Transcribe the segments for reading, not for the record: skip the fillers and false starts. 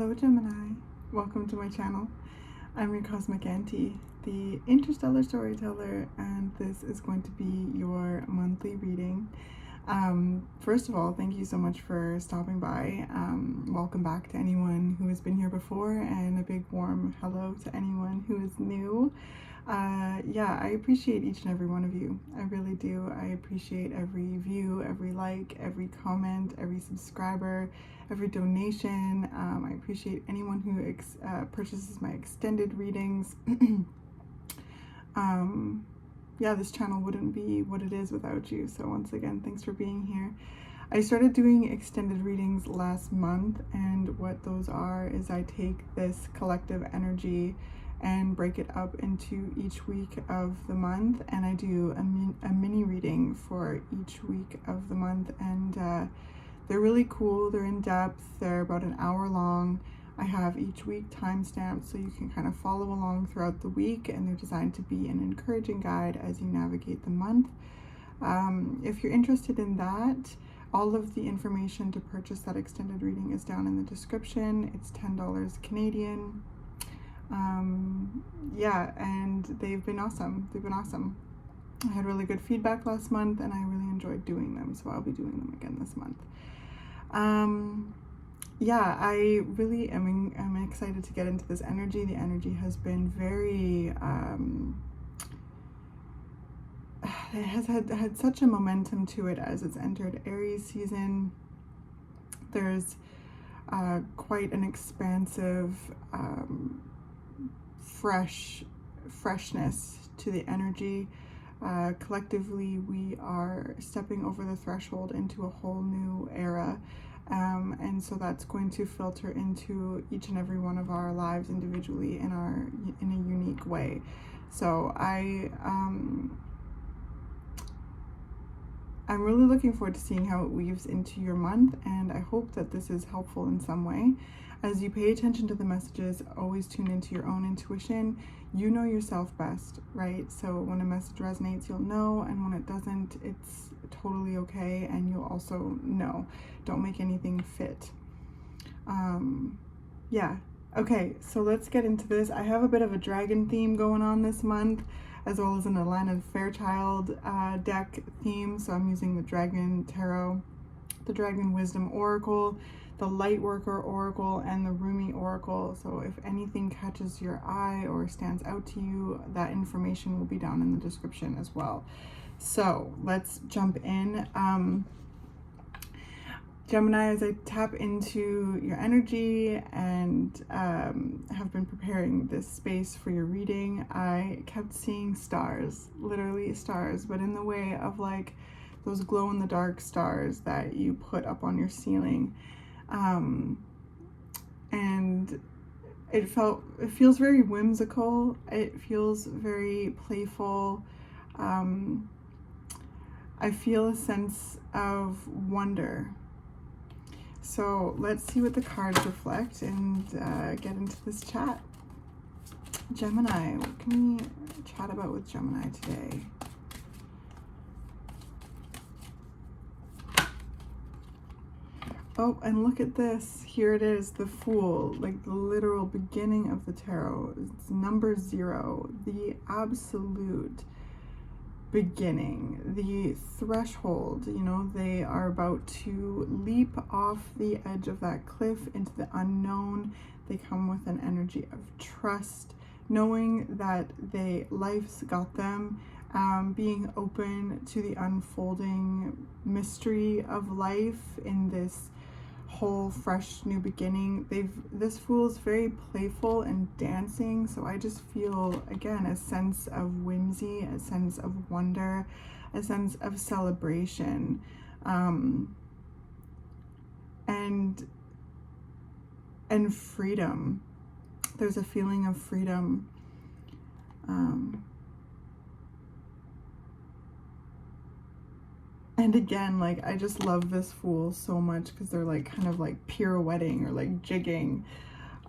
Hello Gemini, welcome to my channel. I'm your Cosmic Auntie, the interstellar storyteller, and this is going to be your monthly reading. First of all, thank you so much for stopping by. Welcome back to anyone who has been here before, and a big warm hello to anyone who is new. Yeah, I appreciate each and every one of you. I really do. I appreciate every view, every like, every comment, every subscriber, every donation. I appreciate anyone who purchases my extended readings. Yeah, this channel wouldn't be what it is without you. So once again, thanks for being here. I started doing extended readings last month, and what those are is I take this collective energy and break it up into each week of the month, and I do a mini reading for each week of the month, and they're really cool. They're in depth. They're about an hour long. I have each week timestamped so you can kind of follow along throughout the week, and they're designed to be an encouraging guide as you navigate the month. If you're interested in that, all of the information to purchase that extended reading is down in the description. It's $10 Canadian. Yeah, and they've been awesome. I had really good feedback last month, and I really enjoyed doing them, so I'll be doing them again this month. Yeah, I really am excited to get into this energy. The energy has been very it has had such a momentum to it as it's entered Aries season. There's quite an expansive freshness to the energy. Collectively, we are stepping over the threshold into a whole new era, and so that's going to filter into each and every one of our lives individually in a unique way. So I'm really looking forward to seeing how it weaves into your month, and I hope that this is helpful in some way. As you pay attention to the messages, always tune into your own intuition. You know yourself best, right? So when a message resonates, you'll know, and when it doesn't, it's totally okay, and you'll also know. Don't make anything fit. Yeah. Okay, so let's get into this. I have a bit of a dragon theme going on this month, as well as an Alana Fairchild deck theme. So I'm using the Dragon Tarot, the Dragon Wisdom Oracle, the Lightworker Oracle, and the Rumi Oracle. So if anything catches your eye or stands out to you, that information will be down in the description as well. So let's jump in. Gemini, as I tap into your energy and have been preparing this space for your reading, I kept seeing stars, literally stars, but in the way of like those glow-in-the-dark stars that you put up on your ceiling. And it feels very whimsical. It feels very playful. I feel a sense of wonder. So let's see what the cards reflect and get into this chat. Gemini, what can we chat about with Gemini today? Oh, and look at this. Here it is, the Fool, like the literal beginning of the tarot. It's number 0, the absolute beginning, the threshold. You know, they are about to leap off the edge of that cliff into the unknown. They come with an energy of trust, knowing that life's got them, being open to the unfolding mystery of life in this whole fresh new beginning. This Fool is very playful and dancing, so I just feel again a sense of whimsy, a sense of wonder, a sense of celebration, and freedom. There's a feeling of freedom. And again, like, I just love this Fool so much because they're like kind of like pirouetting or like jigging.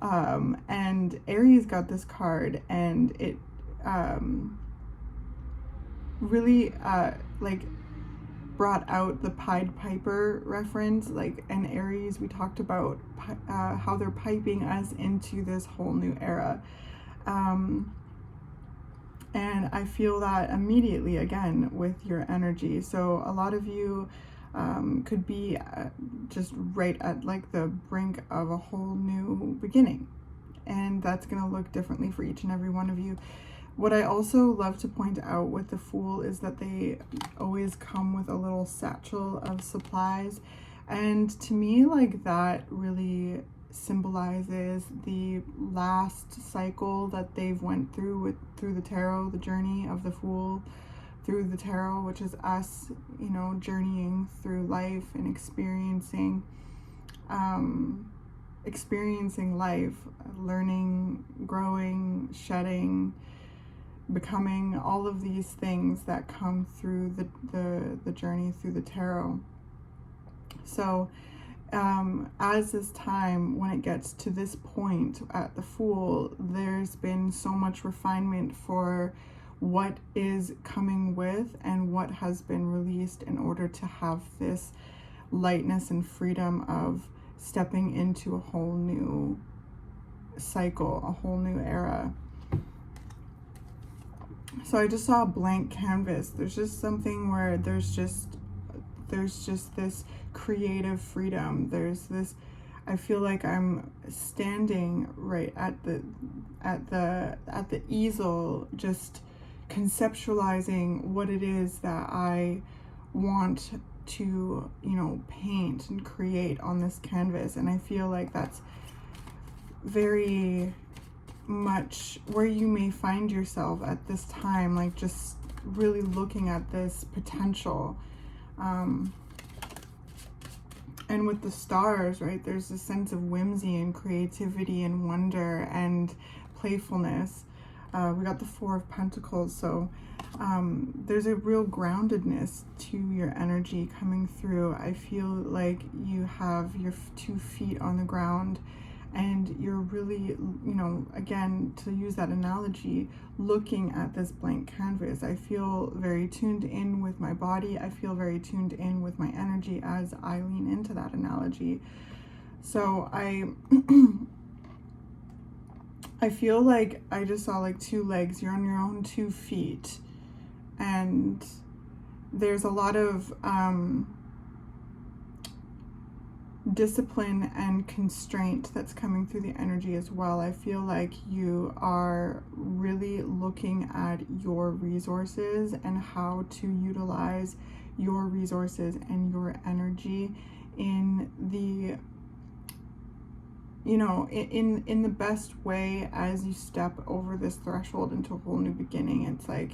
And Aries got this card, and it really like brought out the Pied Piper reference, like in Aries we talked about how they're piping us into this whole new era. And I feel that immediately again with your energy. So a lot of you could be just right at like the brink of a whole new beginning, and that's going to look differently for each and every one of you. What I also love to point out with the Fool is that they always come with a little satchel of supplies, and to me, like, that really symbolizes the last cycle that they've went through the tarot, the journey of the Fool through the tarot, which is us, you know, journeying through life and experiencing life, learning, growing, shedding, becoming, all of these things that come through the journey through the tarot. So as this time, when it gets to this point at the Fool, there's been so much refinement for what is coming with and what has been released in order to have this lightness and freedom of stepping into a whole new cycle, a whole new era. So I just saw a blank canvas. There's just something where there's just this creative freedom. There's this, I feel like I'm standing right at the easel, just conceptualizing what it is that I want to, you know, paint and create on this canvas. And I feel like that's very much where you may find yourself at this time, like just really looking at this potential. And with the stars, right, there's a sense of whimsy and creativity and wonder and playfulness. We got the Four of Pentacles, so there's a real groundedness to your energy coming through. I feel like you have your 2 feet on the ground, and you're really, you know, again, to use that analogy, looking at this blank canvas. I feel very tuned in with my body. I feel very tuned in with my energy as I lean into that analogy. So I feel like I just saw like 2 legs. You're on your own 2 feet. And there's a lot of discipline and constraint that's coming through the energy as well. I feel like you are really looking at your resources and how to utilize your resources and your energy in the, you know, in the best way as you step over this threshold into a whole new beginning. It's like,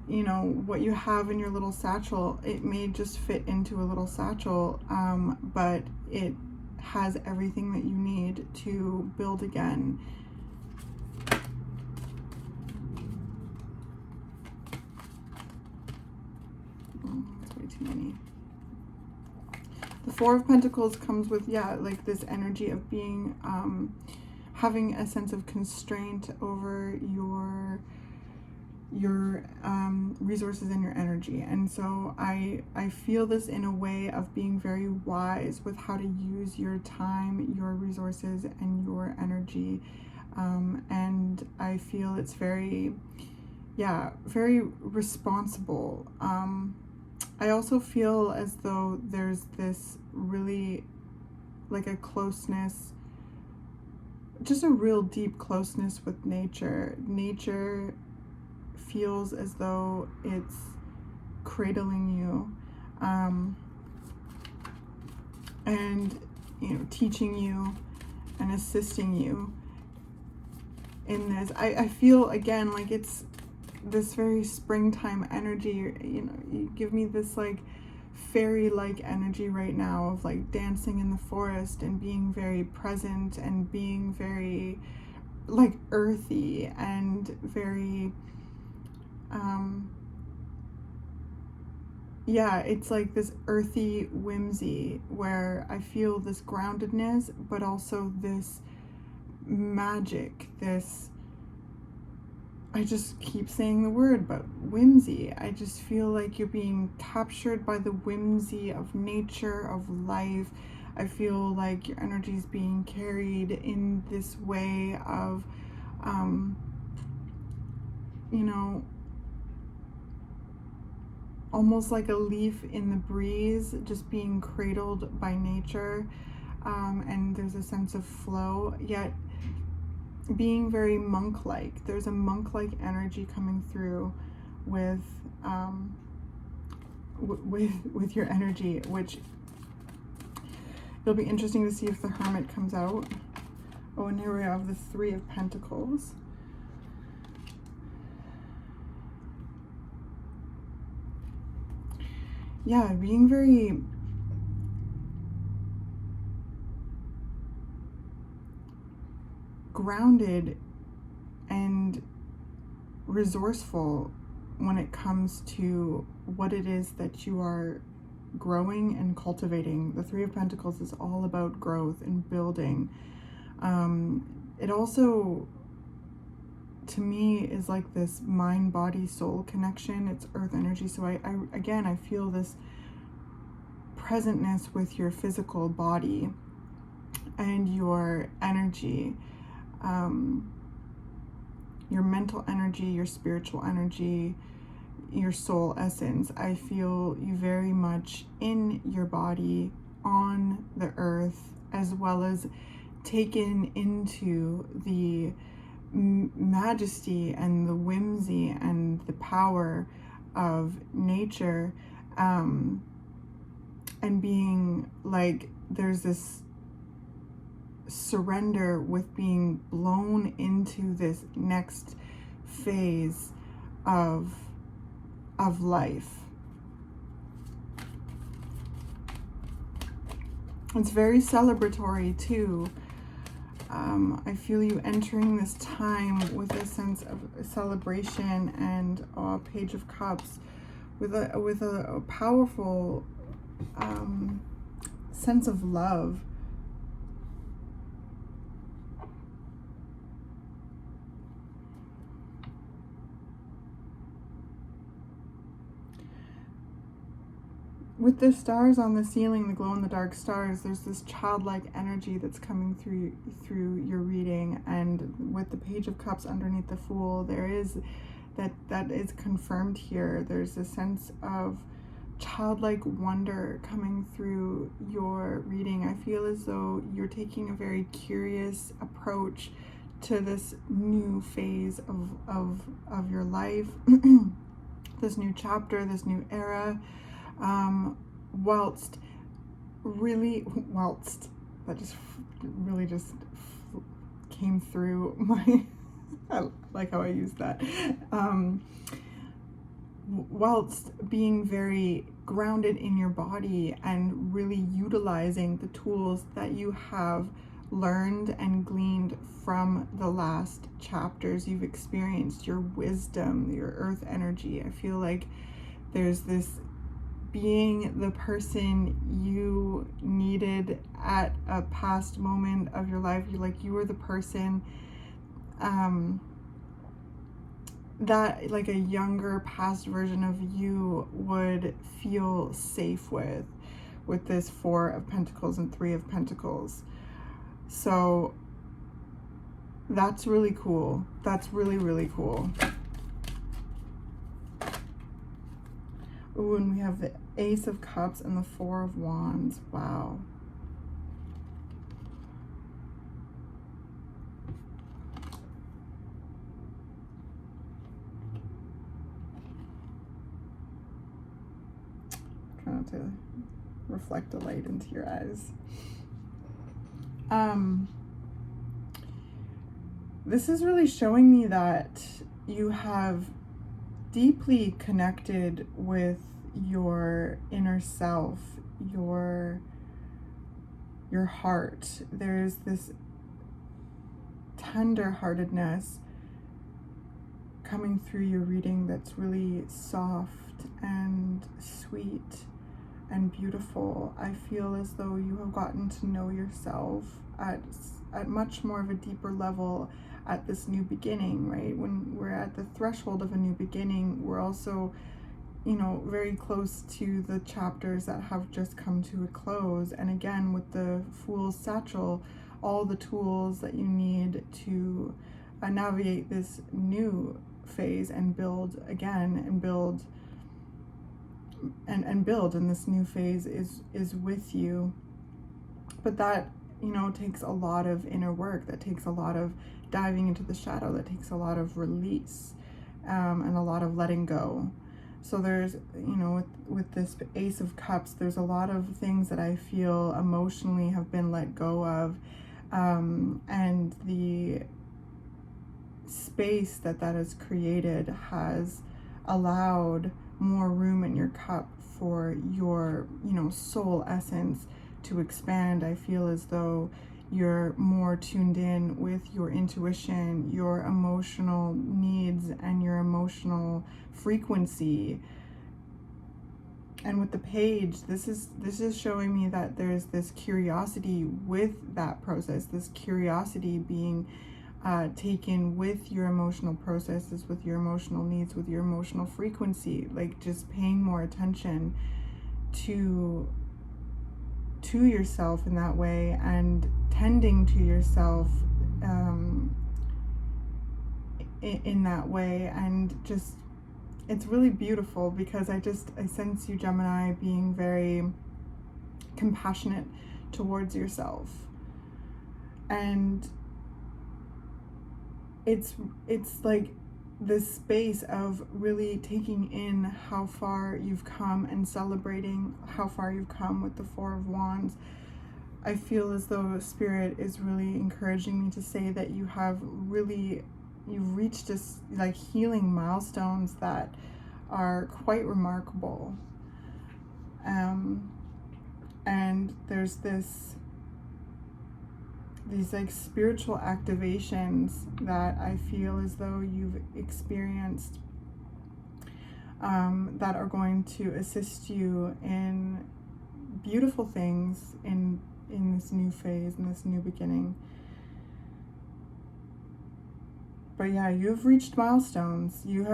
you know, what you have in your little satchel, it may just fit into a little satchel, but it has everything that you need to build again. That's way too many. The Four of Pentacles comes with, yeah, like this energy of being, having a sense of constraint over your resources and your energy. And so I feel this in a way of being very wise with how to use your time, your resources, and your energy. And I feel it's very, yeah, very responsible. I also feel as though there's this really, like, a closeness, just a real deep closeness with nature. Nature feels as though it's cradling you, and, you know, teaching you and assisting you in this. I feel, again, like it's this very springtime energy. You know, you give me this like fairy-like energy right now of like dancing in the forest and being very present and being very like earthy and very yeah, it's like this earthy whimsy where I feel this groundedness, but also this magic, this I just keep saying the word, but whimsy. I just feel like you're being captured by the whimsy of nature, of life. I feel like your energy is being carried in this way of, you know, almost like a leaf in the breeze, just being cradled by nature. And there's a sense of flow, yet being very monk-like. There's a monk-like energy coming through with your energy, which it'll be interesting to see if the Hermit comes out. Oh, and here we have the Three of Pentacles. Yeah, being very grounded and resourceful when it comes to what it is that you are growing and cultivating. The Three of Pentacles is all about growth and building. It also, to me, is like this mind, body, soul connection. It's earth energy. So I feel this presentness with your physical body and your energy, your mental energy, your spiritual energy, your soul essence. I feel you very much in your body, on the earth, as well as taken into the majesty and the whimsy and the power of nature, and being like, there's this surrender with being blown into this next phase of life. It's very celebratory too. I feel you entering this time with a sense of celebration and Page of Cups with a powerful sense of love. With the stars on the ceiling, the glow-in-the-dark stars, there's this childlike energy that's coming through your reading, and with the Page of Cups underneath the Fool, there is that is confirmed here. There's a sense of childlike wonder coming through your reading. I feel as though you're taking a very curious approach to this new phase of your life, this new chapter, this new era. Whilst that just really just came through my, I like how I used that, whilst being very grounded in your body and really utilizing the tools that you have learned and gleaned from the last chapters you've experienced, your wisdom, your earth energy. I feel like there's this being the person you needed at a past moment of your life. You were the person that like a younger past version of you would feel safe with this Four of Pentacles and Three of Pentacles. So that's really cool. That's really, really cool. Ooh, and we have the Ace of Cups and the Four of Wands. Wow. Try not to reflect the light into your eyes. This is really showing me that you have deeply connected with your inner self, your heart. There's this tender-heartedness coming through your reading that's really soft and sweet and beautiful. I feel as though you have gotten to know yourself at much more of a deeper level at this new beginning, right? When we're at the threshold of a new beginning, we're also, very close to the chapters that have just come to a close. And again, with the Fool's Satchel, all the tools that you need to navigate this new phase and build again, and build and this new phase is with you. But that, takes a lot of inner work, that takes a lot of diving into the shadow, that takes a lot of release, and a lot of letting go. So there's, with this Ace of Cups, there's a lot of things that I feel emotionally have been let go of, and the space that has created has allowed more room in your cup for your, soul essence to expand. I feel as though you're more tuned in with your intuition, your emotional needs, and your emotional frequency. And with the Page, this is showing me that there's this curiosity with that process, this curiosity being taken with your emotional processes, with your emotional needs, with your emotional frequency, like just paying more attention to yourself in that way, and tending to yourself in that way. And just, it's really beautiful, because I sense you, Gemini, being very compassionate towards yourself. And it's like this space of really taking in how far you've come and celebrating how far you've come with the Four of Wands. I feel as though Spirit is really encouraging me to say that you've reached this like healing milestones that are quite remarkable. And there's these like spiritual activations that I feel as though you've experienced, that are going to assist you in beautiful things in this new phase, in this new beginning. But yeah, you have reached milestones. You've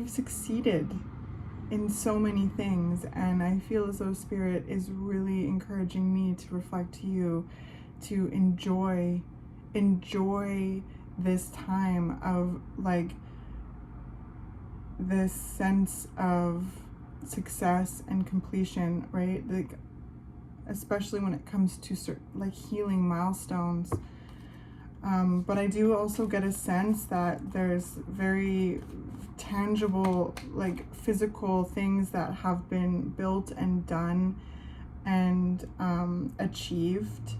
succeeded in so many things, and I feel as though Spirit is really encouraging me to reflect to you to enjoy this time of like this sense of success and completion, right? Like, especially when it comes to like healing milestones. But I do also get a sense that there's very tangible, like physical things that have been built and done and achieved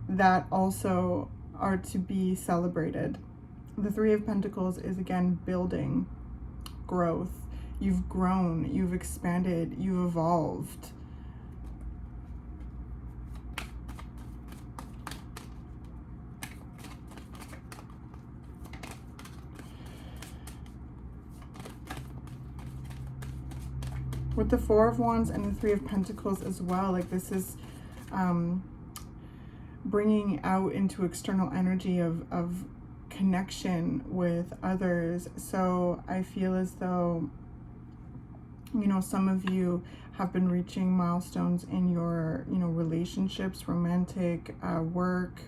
that also are to be celebrated. The Three of Pentacles is again building, growth. You've grown, you've expanded, you've evolved. With the Four of Wands and the Three of Pentacles as well, like this is bringing out into external energy of connection with others. So I feel as though, some of you have been reaching milestones in your, relationships, romantic, work,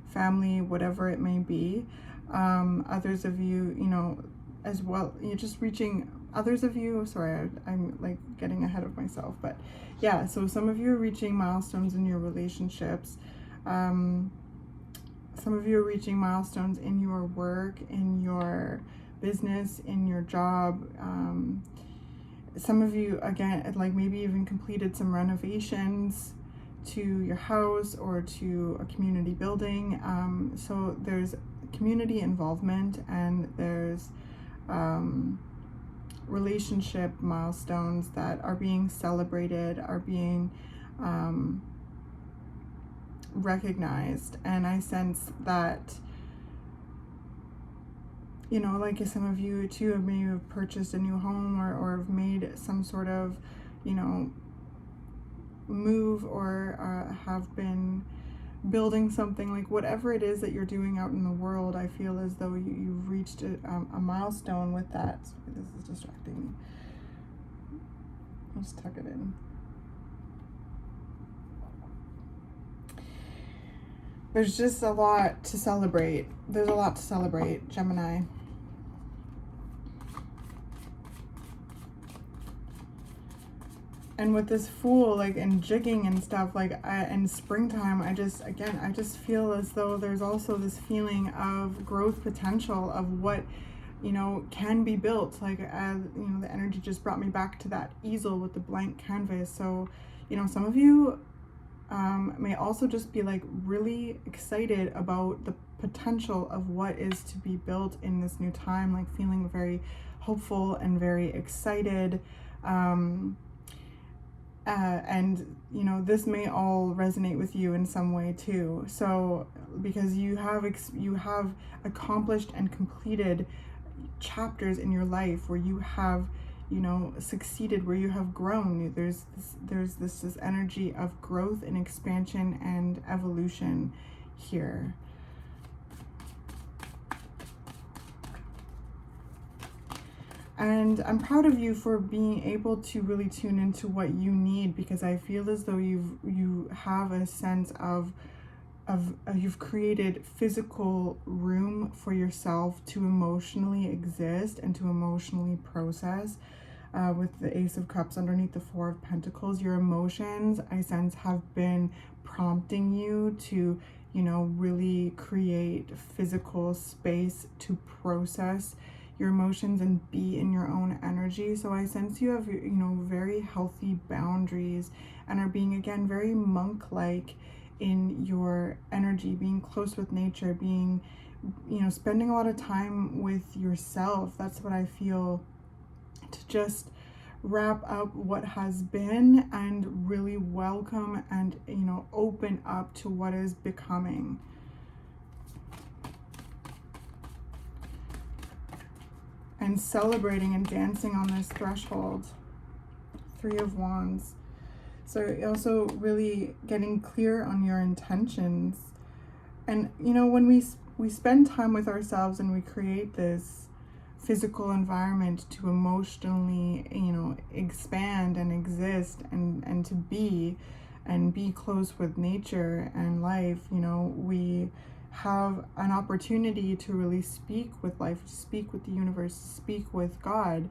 family, whatever it may be. Others of you, as well, you're just reaching. Others of you, sorry, I'm like getting ahead of myself, but yeah, so some of you are reaching milestones in your relationships. Some of you are reaching milestones in your work, in your business, in your job. Some of you, again, like maybe even completed some renovations to your house or to a community building. So there's community involvement, and there's relationship milestones that are being celebrated, are being recognized. And I sense that, like some of you too have maybe purchased a new home or have made some sort of, move or have been building something, like whatever it is that you're doing out in the world, I feel as though you've reached a milestone with that. Sorry, this is distracting me. I'll just tuck it in. There's just a lot to celebrate. There's a lot to celebrate, Gemini. And with this Fool, like, and jigging and stuff, like, and springtime, I just feel as though there's also this feeling of growth potential of what, you know, can be built. Like, you know, the energy just brought me back to that easel with the blank canvas. So, you know, some of you may also just be like really excited about the potential of what is to be built in this new time, like feeling very hopeful and very excited. And you know, this may all resonate with you in some way too. So because you have accomplished and completed chapters in your life where you have, you know, succeeded, where you have grown. There's this energy of growth and expansion and evolution here. And I'm proud of you for being able to really tune into what you need, because I feel as though you have a sense of you've created physical room for yourself to emotionally exist and to emotionally process. With the Ace of Cups underneath the Four of Pentacles, your emotions, I sense, have been prompting you to, you know, really create physical space to process your emotions and be in your own energy. So I sense you have, you know, very healthy boundaries and are being, again, very monk-like in your energy, being close with nature, being, you know, spending a lot of time with yourself. That's what I feel, to just wrap up what has been and really welcome and, you know, open up to what is becoming. And celebrating and dancing on this threshold. Three of Wands. So also really getting clear on your intentions. And, you know, when we spend time with ourselves and we create this physical environment to emotionally, you know, expand and exist and to be close with nature and life, you know, we have an opportunity to really speak with life, speak with the universe, speak with God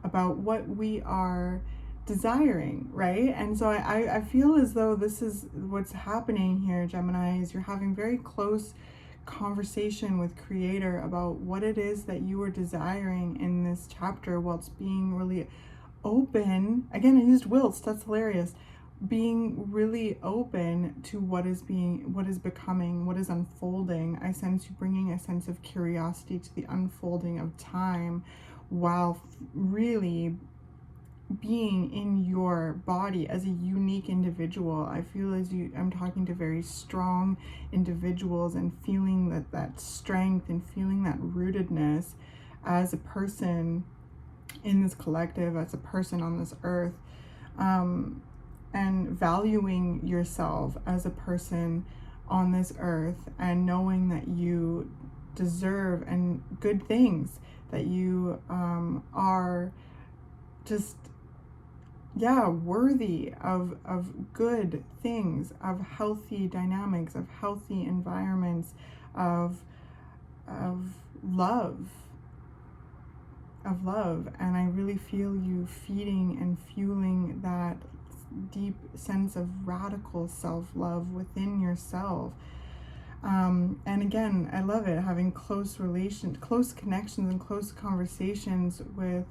about what we are desiring, right? And so I feel as though this is what's happening here, Gemini, is you're having very close conversation with Creator about what it is that you are desiring in this chapter, whilst being really open. Again, I used whilst, that's hilarious. Being really open to what is becoming, what is unfolding. I sense you bringing a sense of curiosity to the unfolding of time, while really being in your body as a unique individual. I feel as I'm talking to very strong individuals and feeling that strength and feeling that rootedness as a person in this collective, as a person on this earth, and valuing yourself as a person on this earth, and knowing that you deserve and good things, that you are just worthy of good things, of healthy dynamics, of healthy environments, of love. And I really feel you feeding and fueling that deep sense of radical self-love within yourself. And again, I love it, having close connections and close conversations with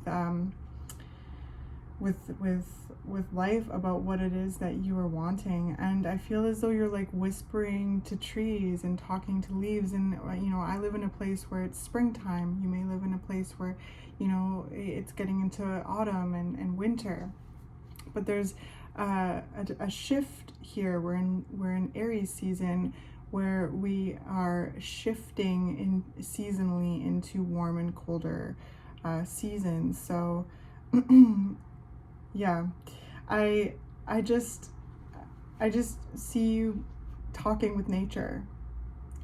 life about what it is that you are wanting. And I feel as though you're like whispering to trees and talking to leaves. And, you know, I live in a place where it's springtime. You may live in a place where, you know, it's getting into autumn and winter. But there's a shift here. We're in Aries season, where we are shifting seasonally into warm and colder seasons. So yeah, I just I just see you talking with nature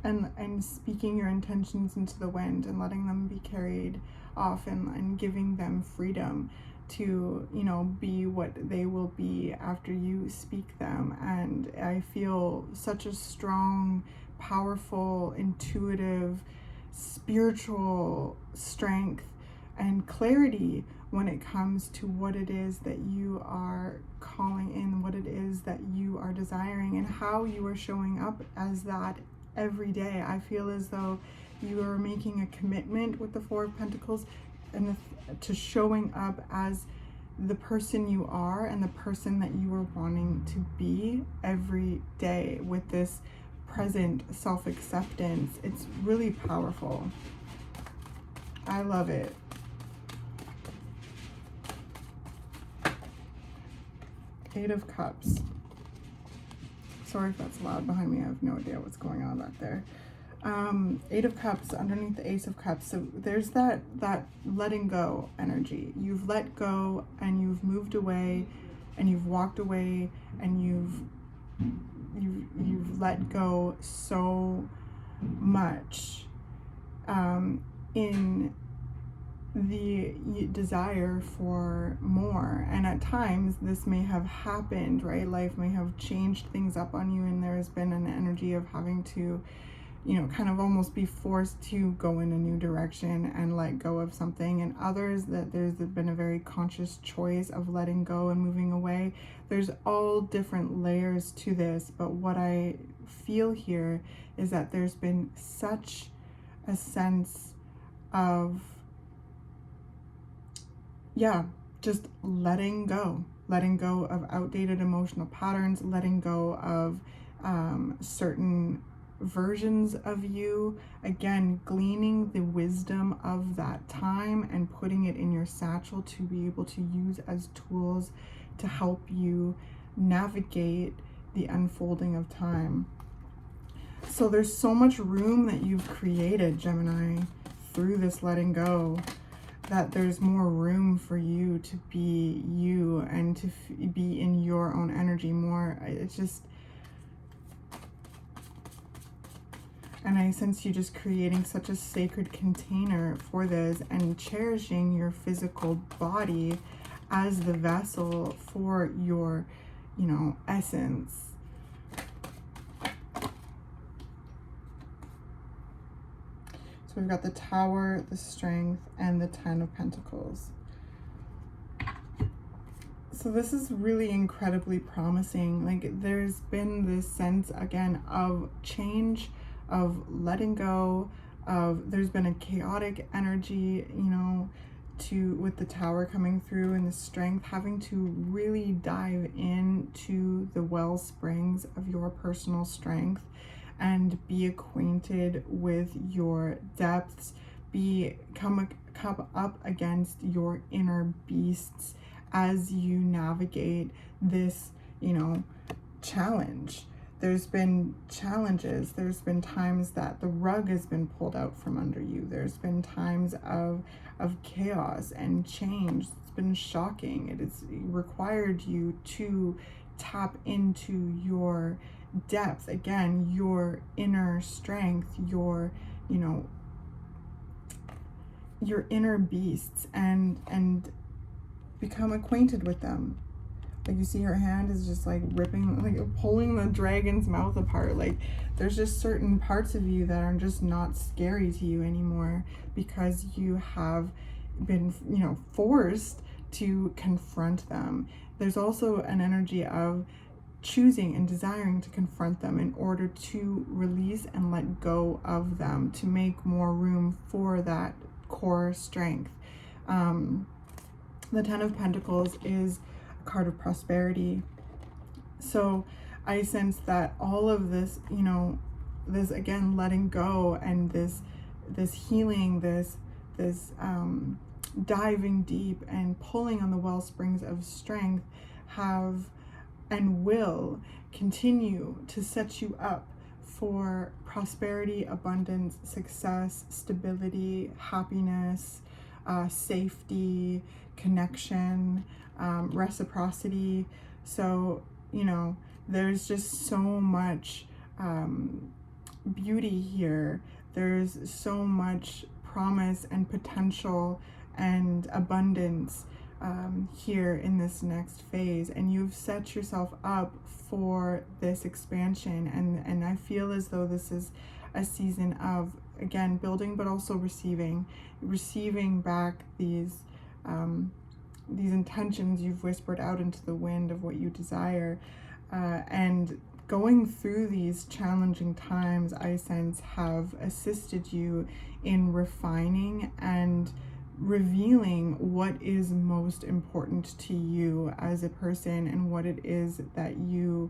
and speaking your intentions into the wind and letting them be carried off, and giving them freedom to, you know, be what they will be after you speak them. And I feel such a strong, powerful, intuitive, spiritual strength and clarity when it comes to what it is that you are calling in, what it is that you are desiring, and how you are showing up as that every day. I feel as though you are making a commitment with the Four of Pentacles and to showing up as the person you are and the person that you are wanting to be every day with this present self-acceptance. It's really powerful. I love it. Eight of Cups. Sorry if that's loud behind me. I have no idea what's going on back there. Eight of Cups underneath the Ace of Cups. So there's that letting go energy. You've let go and you've moved away and you've walked away and you've let go so much in the desire for more. And at times this may have happened, right? Life may have changed things up on you, and there has been an energy of having to, you know, kind of almost be forced to go in a new direction and let go of something. And others that there's been a very conscious choice of letting go and moving away. There's all different layers to this, but what I feel here is that there's been such a sense of, just letting go of outdated emotional patterns, letting go of certain versions of you, again gleaning the wisdom of that time and putting it in your satchel to be able to use as tools to help you navigate the unfolding of time. So there's so much room that you've created, Gemini, through this letting go, that there's more room for you to be you and to be in your own energy more. It's just, and I sense you just creating such a sacred container for this and cherishing your physical body as the vessel for your, you know, essence. So we've got the Tower, the Strength, and the Ten of Pentacles. So this is really incredibly promising. Like, there's been this sense, again, of change, of letting go, of there's been a chaotic energy, you know, with the Tower coming through and the Strength, having to really dive into the well springs of your personal strength and be acquainted with your depths, come up against your inner beasts as you navigate this, you know, challenge. There's been challenges. There's been times that the rug has been pulled out from under you. There's been times of chaos and change. It's been shocking. It has required you to tap into your depth, again, your inner strength, your, you know, your inner beasts, and become acquainted with them. Like, you see her hand is just like ripping, like pulling the dragon's mouth apart. Like, there's just certain parts of you that are just not scary to you anymore because you have been, you know, forced to confront them. There's also an energy of choosing and desiring to confront them in order to release and let go of them, to make more room for that core strength. The Ten of Pentacles is a card of prosperity. So I sense that all of this, you know, this, again, letting go and this healing, this diving deep and pulling on the well springs of strength have and will continue to set you up for prosperity, abundance, success, stability, happiness, safety, connection, reciprocity. So, you know, There's just so much beauty here. There's so much promise and potential and abundance here in this next phase, and you've set yourself up for this expansion. And I feel as though this is a season of, again, building, but also receiving back these intentions you've whispered out into the wind of what you desire, and going through these challenging times, I sense, have assisted you in refining and revealing what is most important to you as a person, and what it is that you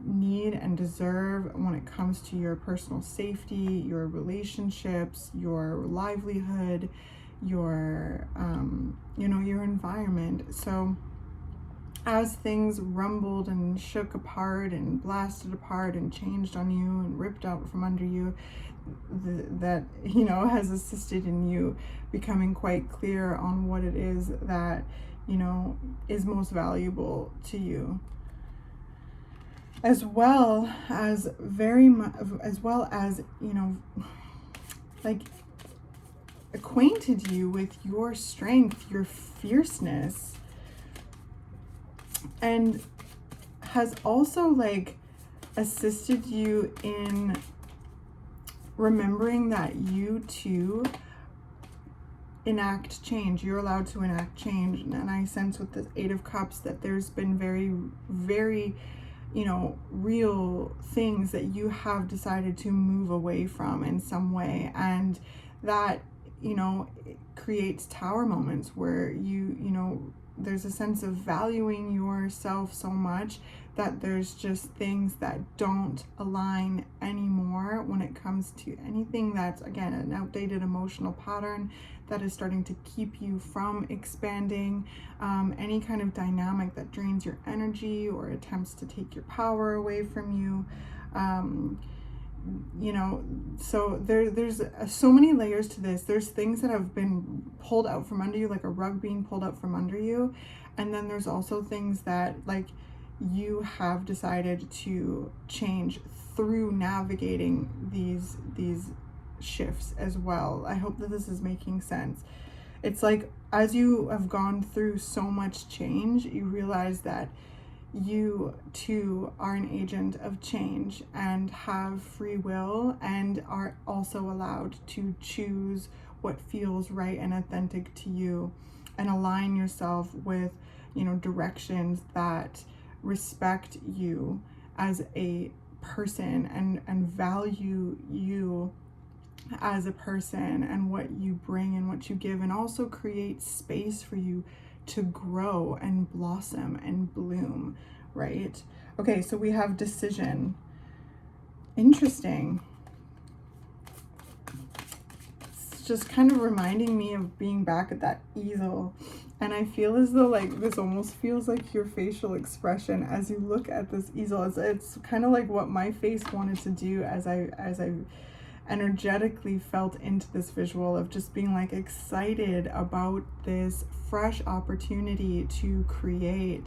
need and deserve when it comes to your personal safety, your relationships, your livelihood, your your environment. So as things rumbled and shook apart and blasted apart and changed on you and ripped out from under you, that has assisted in you becoming quite clear on what it is that is most valuable to you, as well as like acquainted you with your strength, your fierceness, and has also like assisted you in remembering that you too enact change. You're allowed to enact change. And I sense with the Eight of Cups that there's been very, very real things that you have decided to move away from in some way, and that it creates tower moments where there's a sense of valuing yourself so much that there's just things that don't align anymore when it comes to anything that's, again, an outdated emotional pattern that is starting to keep you from expanding, any kind of dynamic that drains your energy or attempts to take your power away from you. So there's so many layers to this. There's things that have been pulled out from under you, like a rug being pulled out from under you. And then there's also things that like you have decided to change through navigating these shifts as well. I hope that this is making sense. It's like, as you have gone through so much change, you realize that you too are an agent of change and have free will, and are also allowed to choose what feels right and authentic to you, and align yourself with directions that respect you as a person, and value you as a person and what you bring and what you give, and also create space for you to grow and blossom and bloom, right? Okay, so we have decision. Interesting. It's just kind of reminding me of being back at that easel. And I feel as though like this almost feels like your facial expression as you look at this easel. It's kind of like what my face wanted to do as I energetically felt into this visual of just being like excited about this fresh opportunity to create,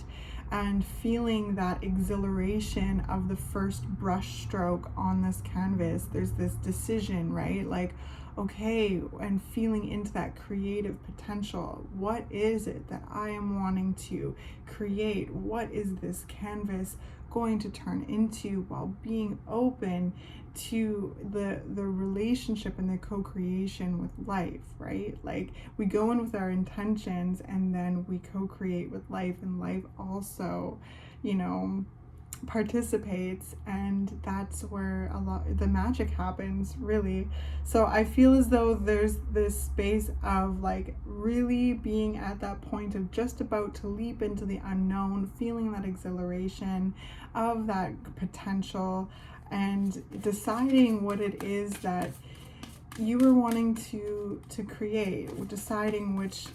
and feeling that exhilaration of the first brush stroke on this canvas. There's this decision, right? Like, okay, and feeling into that creative potential. What is it that I am wanting to create? What is this canvas going to turn into, while being open to the relationship and the co-creation with life, right? Like, we go in with our intentions and then we co-create with life, and life also participates, and that's where a lot the magic happens, really. So I feel as though there's this space of like really being at that point of just about to leap into the unknown, feeling that exhilaration of that potential, and deciding what it is that you were wanting to create, deciding which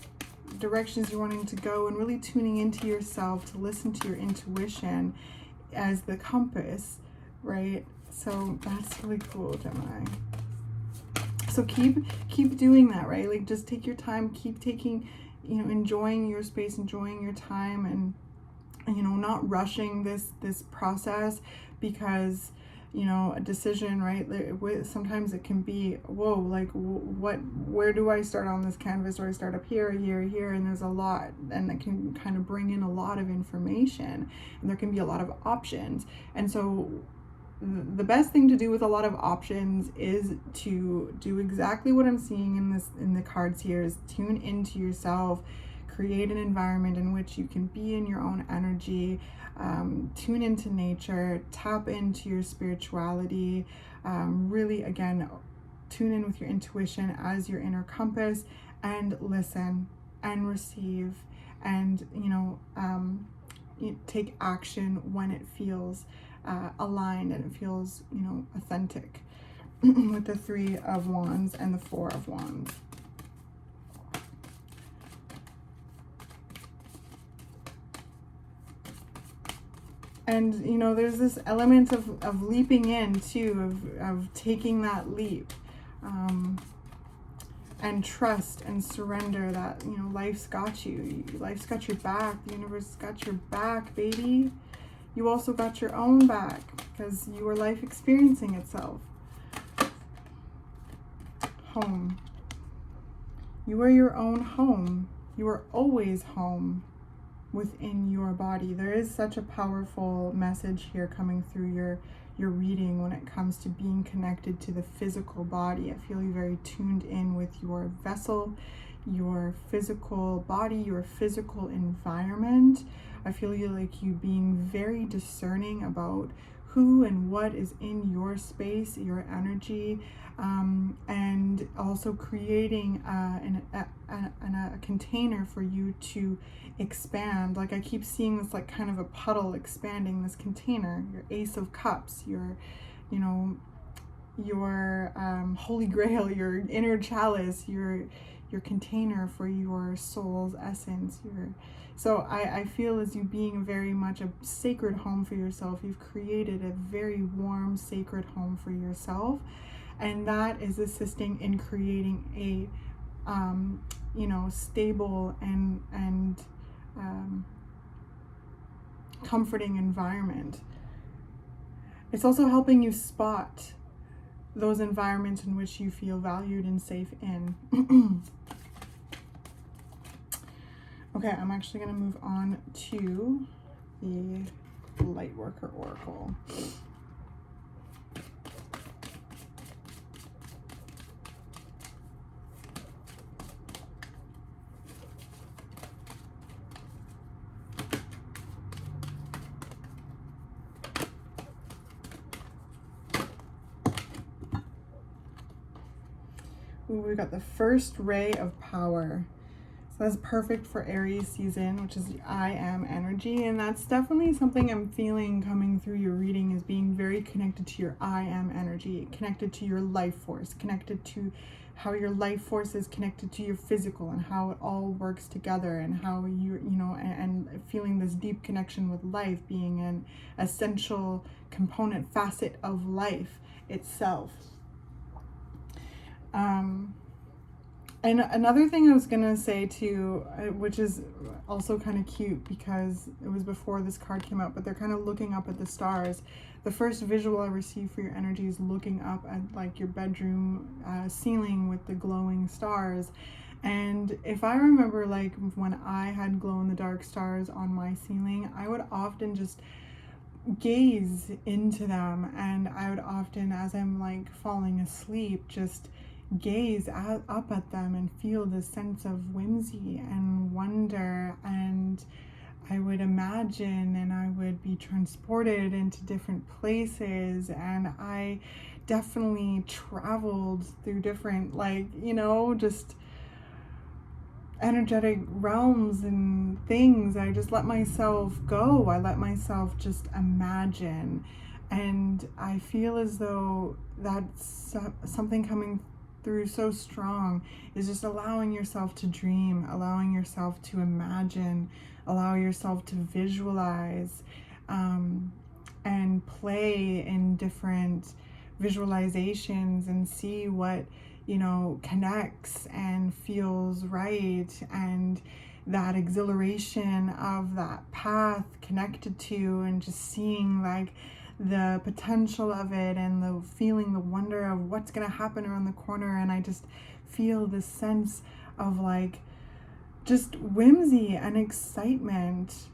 directions you're wanting to go, and really tuning into yourself to listen to your intuition as the compass, right? So that's really cool, Gemini. So keep doing that, right? Like, just take your time, keep taking, enjoying your space, enjoying your time, and not rushing this process, because a decision, right? Sometimes it can be, whoa, like where do I start on this canvas? Do I start up here, here? And there's a lot, and it can kind of bring in a lot of information, and there can be a lot of options. And so the best thing to do with a lot of options is to do exactly what I'm seeing in the cards here, is tune into yourself, create an environment in which you can be in your own energy, tune into nature, tap into your spirituality, really, again, tune in with your intuition as your inner compass, and listen and receive, and take action when it feels aligned and it feels authentic with the 3 of Wands and the 4 of Wands. And there's this element of leaping in too, of taking that leap, and trust and surrender that life's got you. Life's got your back. The universe has got your back, baby. You also got your own back, because you are life experiencing itself. Home. You are your own home. You are always home within your body. There is such a powerful message here coming through your reading when it comes to being connected to the physical body. I feel you very tuned in with your vessel, your physical body, your physical environment. I feel you being very discerning about who and what is in your space, your energy, and also creating a container for you to expand. Like I keep seeing this kind of a puddle expanding, this container, your Ace of Cups, your Holy Grail, your inner chalice, your container for your soul's essence. So I feel as you being very much a sacred home for yourself. You've created a very warm, sacred home for yourself, and that is assisting in creating a stable and comforting environment. It's also helping you spot those environments in which you feel valued and safe in. Okay, I'm actually going to move on to the Lightworker Oracle. Ooh, we got the first ray of power. So that's perfect for Aries season, which is the I am energy. And that's definitely something I'm feeling coming through your reading, is being very connected to your I am energy, connected to your life force, connected to how your life force is connected to your physical, and how it all works together, and how and feeling this deep connection with life being an essential component, facet of life itself. And another thing I was gonna say too, which is also kind of cute because it was before this card came out, but they're kind of looking up at the stars. The first visual I received for your energy is looking up at your bedroom ceiling with the glowing stars. And if I remember when I had glow-in-the-dark stars on my ceiling, I would often just gaze into them, and I would often, as I'm falling asleep, just gaze up at them and feel this sense of whimsy and wonder, and I would imagine and I would be transported into different places, and I definitely traveled through different just energetic realms and things. I just let myself go. I let myself just imagine, and I feel as though that's something coming through so strong, is just allowing yourself to dream, allowing yourself to imagine, allow yourself to visualize, and play in different visualizations and see what you know, connects and feels right, and that exhilaration of that path connected to, and just seeing like the potential of it, and the feeling the wonder of what's going to happen around the corner. And I just feel this sense of like just whimsy and excitement.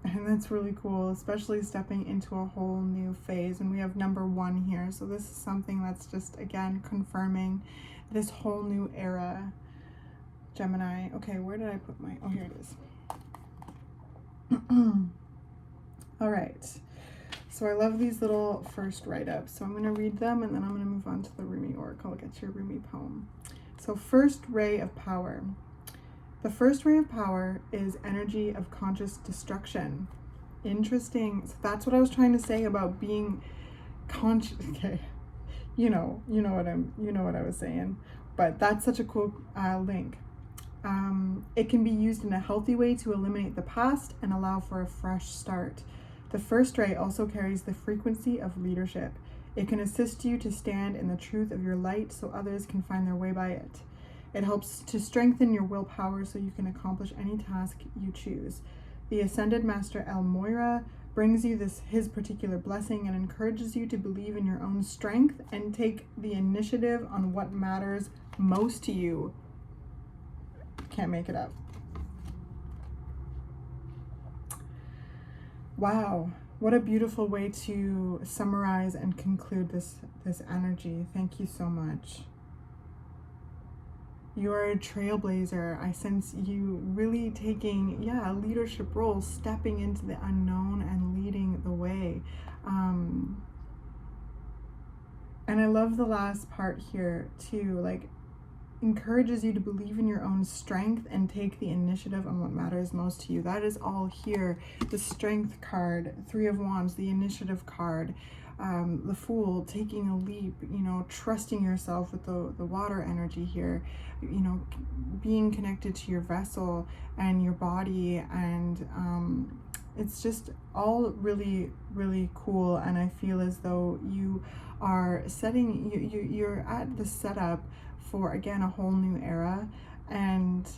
And that's really cool, especially stepping into a whole new phase. And we have number 1 here. So this is something that's just, again, confirming this whole new era. Gemini. Okay, where did I put my... Oh, here it is. All right. So I love these little first write-ups. So I'm going to read them, and then I'm going to move on to the Rumi Oracle. Get your Rumi poem. So first ray of power. The first ray of power is energy of conscious destruction. Interesting. So that's what I was trying to say about being conscious. Okay, you know what I was saying. But that's such a cool link. It can be used in a healthy way to eliminate the past and allow for a fresh start. The first ray also carries the frequency of leadership. It can assist you to stand in the truth of your light so others can find their way by it. It helps to strengthen your willpower so you can accomplish any task you choose. The Ascended Master El Moira brings you his particular blessing and encourages you to believe in your own strength and take the initiative on what matters most to you. Can't make it up. Wow, what a beautiful way to summarize and conclude this energy. Thank you so much. You are a trailblazer. I sense you really taking, a leadership role, stepping into the unknown and leading the way. And I love the last part here too, like encourages you to believe in your own strength and take the initiative on what matters most to you. That is all here. The Strength card, 3 of Wands, the Initiative card, the Fool, taking a leap, trusting yourself with the water energy here, being connected to your vessel and your body. And it's just all really, really cool. And I feel as though you are you're at the setup for, again, a whole new era. And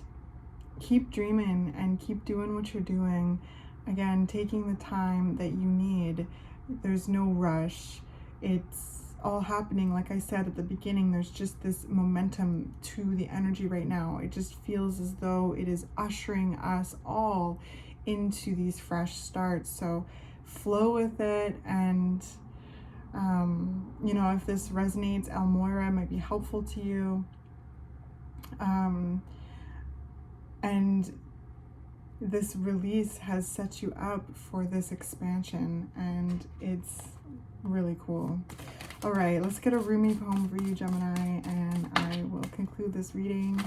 keep dreaming and keep doing what you're doing. Again, taking the time that you need. There's no rush. It's all happening. Like I said at the beginning, there's just this momentum to the energy right now. It just feels as though it is ushering us all into these fresh starts. So flow with it. And if this resonates, El Moira might be helpful to you. And this release has set you up for this expansion, and it's really cool. All right, let's get a Rumi poem for you, Gemini, and I will conclude this reading.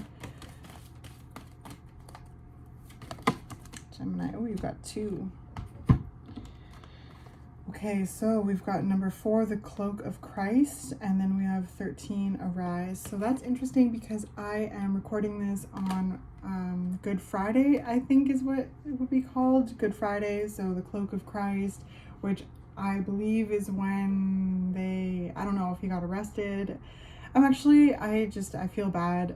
Gemini, oh, you've got 2. Okay, so we've got number 4, the Cloak of Christ, and then we have 13, Arise. So that's interesting because I am recording this on Good Friday, I think is what it would be called, Good Friday. So the Cloak of Christ, which I believe is when I don't know if he got arrested. I feel bad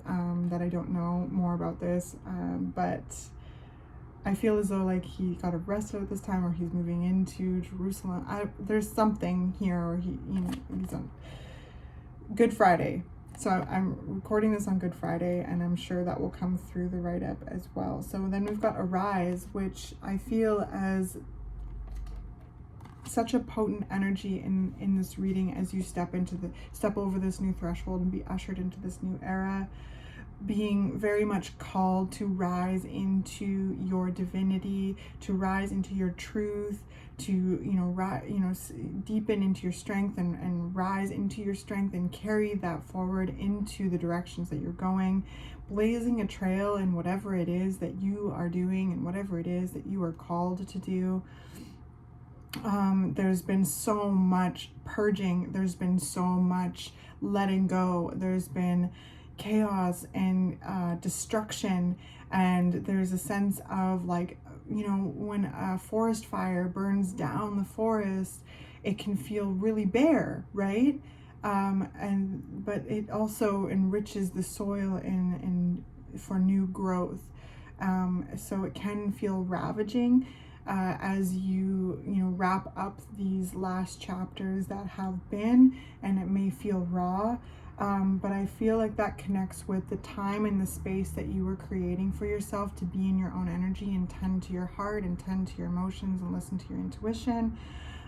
that I don't know more about this, but I feel as though like he got arrested at this time, or he's moving into Jerusalem. There's something here, or he's on Good Friday. So I'm recording this on Good Friday, and I'm sure that will come through the write-up as well. So then we've got Arise, which I feel as such a potent energy in this reading as you step over this new threshold and be ushered into this new era. Being very much called to rise into your divinity, to rise into your truth, to deepen into your strength and rise into your strength and carry that forward into the directions that you're going, blazing a trail in whatever it is that you are doing and whatever it is that you are called to do. There's been so much purging, there's been so much letting go, there's been chaos and destruction, and there's a sense of like, when a forest fire burns down the forest, it can feel really bare, right? But it also enriches the soil in for new growth. So it can feel ravaging as you wrap up these last chapters that have been, and it may feel raw. But I feel like that connects with the time and the space that you were creating for yourself to be in your own energy and tend to your heart and tend to your emotions and listen to your intuition.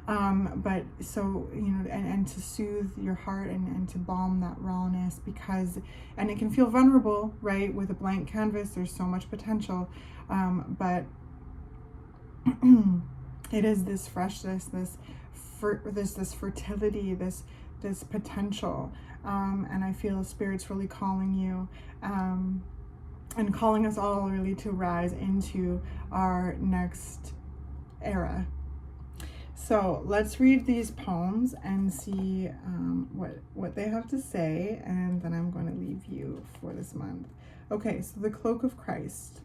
But so, and to soothe your heart and to balm that rawness, because, and it can feel vulnerable, right? With a blank canvas, there's so much potential. But it is this freshness, this fertility, this potential. And I feel Spirit's really calling you, and calling us all really to rise into our next era. So let's read these poems and see what they have to say, and then I'm going to leave you for this month. Okay, so the Cloak of Christ.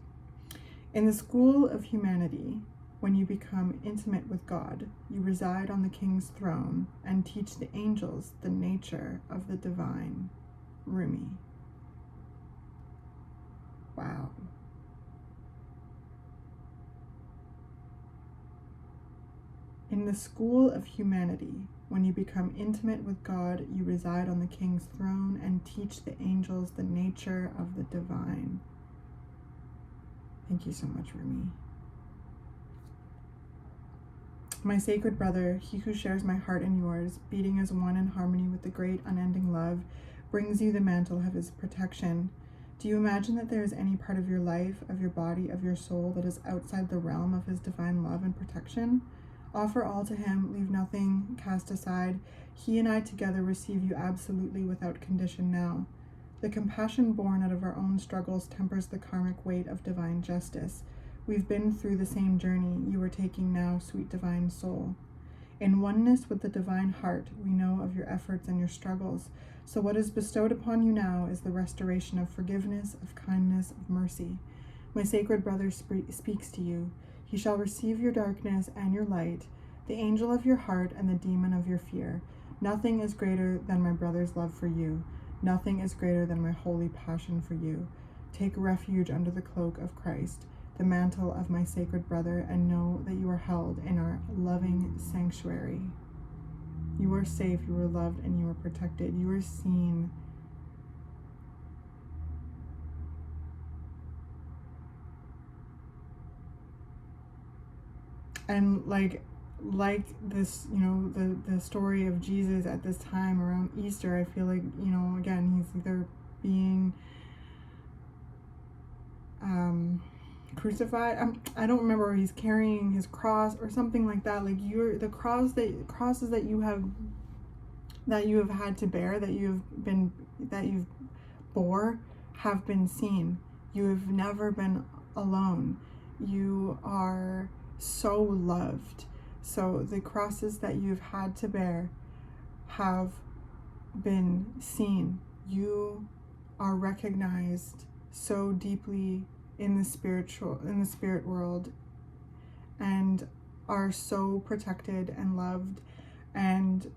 In the school of humanity, when you become intimate with God, you reside on the King's throne and teach the angels the nature of the divine. Rumi. Wow. In the school of humanity, when you become intimate with God, you reside on the King's throne and teach the angels the nature of the divine. Thank you so much, Rumi. My sacred brother, he who shares my heart and yours, beating as one in harmony with the great unending love, brings you the mantle of his protection. Do you imagine that there is any part of your life, of your body, of your soul that is outside the realm of his divine love and protection? Offer all to him, leave nothing cast aside. He and I together receive you absolutely without condition now. The compassion born out of our own struggles tempers the karmic weight of divine justice. We've been through the same journey you are taking now, sweet divine soul. In oneness with the divine heart, we know of your efforts and your struggles. So what is bestowed upon you now is the restoration of forgiveness, of kindness, of mercy. My sacred brother speaks to you. He shall receive your darkness and your light, the angel of your heart and the demon of your fear. Nothing is greater than my brother's love for you. Nothing is greater than my holy passion for you. Take refuge under the cloak of Christ, the mantle of my sacred brother, and know that you are held in our loving sanctuary. You are safe, you are loved, and you are protected. You are seen. And like this, the story of Jesus at this time around Easter, I feel like, again, he's either being crucified. I don't remember, he's carrying his cross or something like that. Like the crosses that you have had to bear, that you've bore, have been seen. You have never been alone. You are so loved. So the crosses that you've had to bear have been seen. You are recognized so deeply in the spirit world, and are so protected and loved and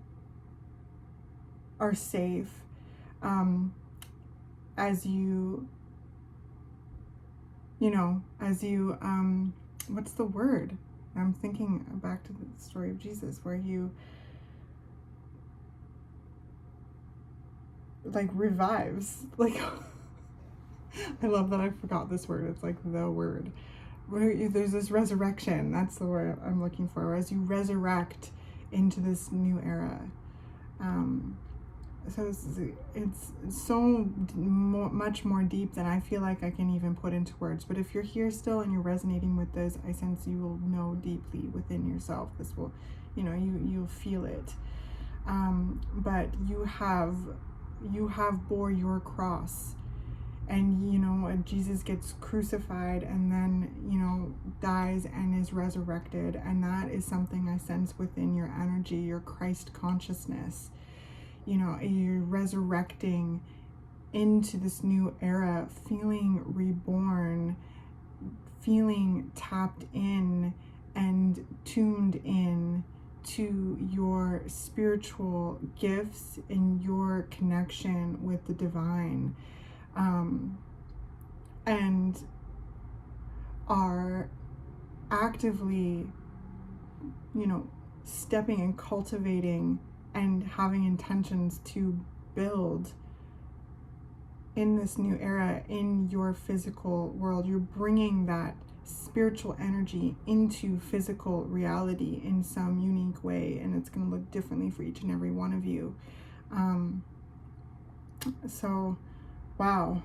are safe, as you what's the word? I'm thinking back to the story of Jesus, where you revives. I love that I forgot this word. It's like the word. Where there's this resurrection. That's the word I'm looking for. As you resurrect into this new era. So it's so much more deep than I feel like I can even put into words. But if you're here still and you're resonating with this, I sense you will know deeply within yourself. This will, you'll feel it. But you have bore your cross. And, Jesus gets crucified and then, dies and is resurrected. And that is something I sense within your energy, your Christ consciousness. You're resurrecting into this new era, feeling reborn, feeling tapped in and tuned in to your spiritual gifts and your connection with the divine, and are actively, stepping and cultivating and having intentions to build in this new era in your physical world. You're bringing that spiritual energy into physical reality in some unique way, and it's going to look differently for each and every one of you. So wow,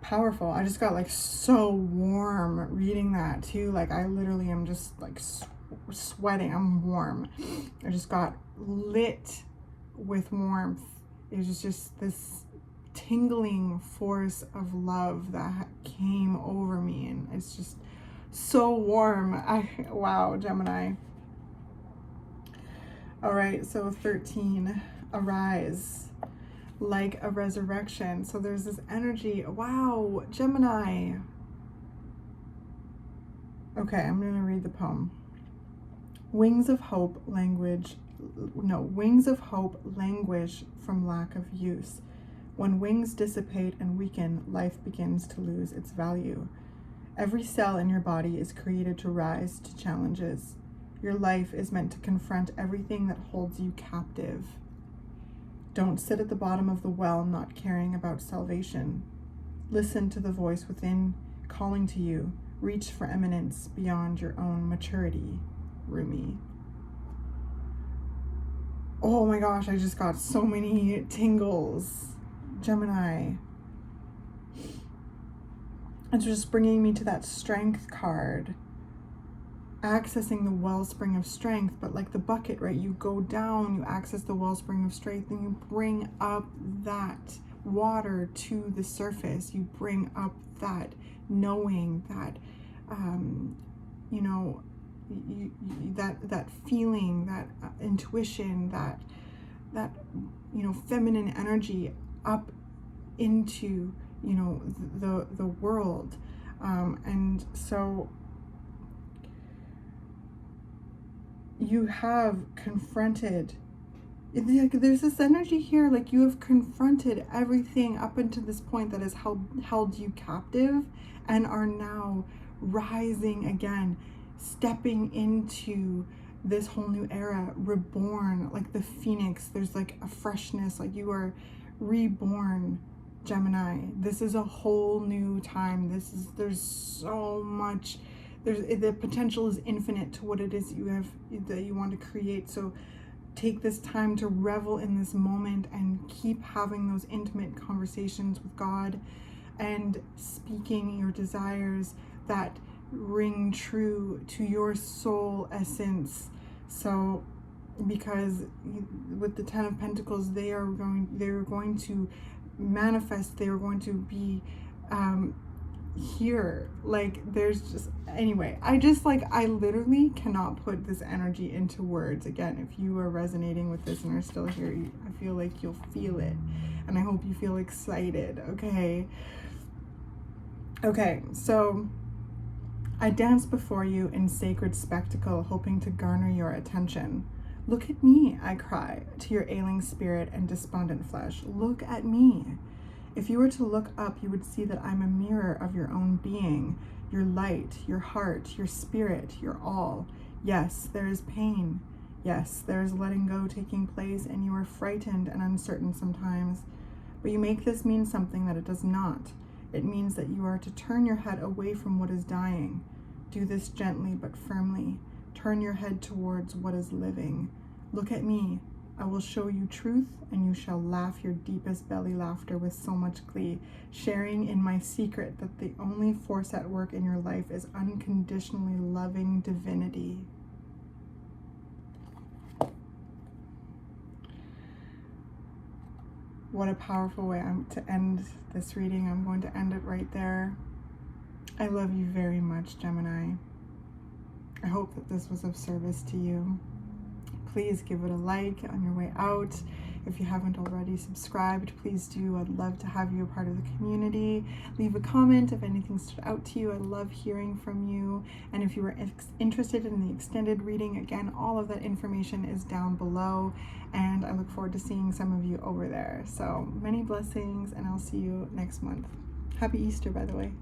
powerful. I just got like so warm reading that too. Like I literally am just like sweating. I'm warm. I just got lit with warmth. It was just this tingling force of love that came over me, and it's just so warm. Wow, Gemini. All right, so 13, arise like a resurrection. So there's this energy. Wow, Gemini. Okay, I'm going to read the poem. Wings of hope languish from lack of use. When wings dissipate and weaken, life begins to lose its value. Every cell in your body is created to rise to challenges. Your life is meant to confront everything that holds you captive. Don't sit at the bottom of the well not caring about salvation. Listen to the voice within calling to you. Reach for eminence beyond your own maturity. Rumi. Oh my gosh, I just got so many tingles. Gemini. It's just bringing me to that strength card. Accessing the wellspring of strength, but like the bucket, right? You go down, you access the wellspring of strength, and you bring up that water to the surface. You bring up that knowing, that, that feeling, that intuition, that feminine energy up into, the world. And so you have confronted, there's this energy here, like you have confronted everything up until this point that has held you captive, and are now rising again, stepping into this whole new era, reborn like the phoenix. There's like a freshness, like you are reborn, Gemini. This is a whole new time. There's so much. The potential is infinite to what it is that you want to create. So take this time to revel in this moment and keep having those intimate conversations with God and speaking your desires that ring true to your soul essence. So because with the 10 of Pentacles, they are going to manifest, they are going to be here. Like there's just, anyway, I literally cannot put this energy into words. Again, if you are resonating with this and are still here, I feel like you'll feel it, and I hope you feel excited. Okay, so I dance before you in sacred spectacle, hoping to garner your attention. Look at me, I cry to your ailing spirit and despondent flesh. Look at me. If you were to look up, you would see that I'm a mirror of your own being, your light, your heart, your spirit, your all. Yes, there is pain. Yes, there is letting go taking place, and you are frightened and uncertain sometimes. But you make this mean something that it does not. It means that you are to turn your head away from what is dying. Do this gently but firmly. Turn your head towards what is living. Look at me. I will show you truth, and you shall laugh your deepest belly laughter with so much glee, sharing in my secret that the only force at work in your life is unconditionally loving divinity. What a powerful way to end this reading. I'm going to end it right there. I love you very much, Gemini. I hope that this was of service to you. Please give it a like on your way out. If you haven't already subscribed, please do. I'd love to have you a part of the community. Leave a comment if anything stood out to you. I love hearing from you. And if you were interested in the extended reading, again, all of that information is down below. And I look forward to seeing some of you over there. So many blessings, and I'll see you next month. Happy Easter, by the way.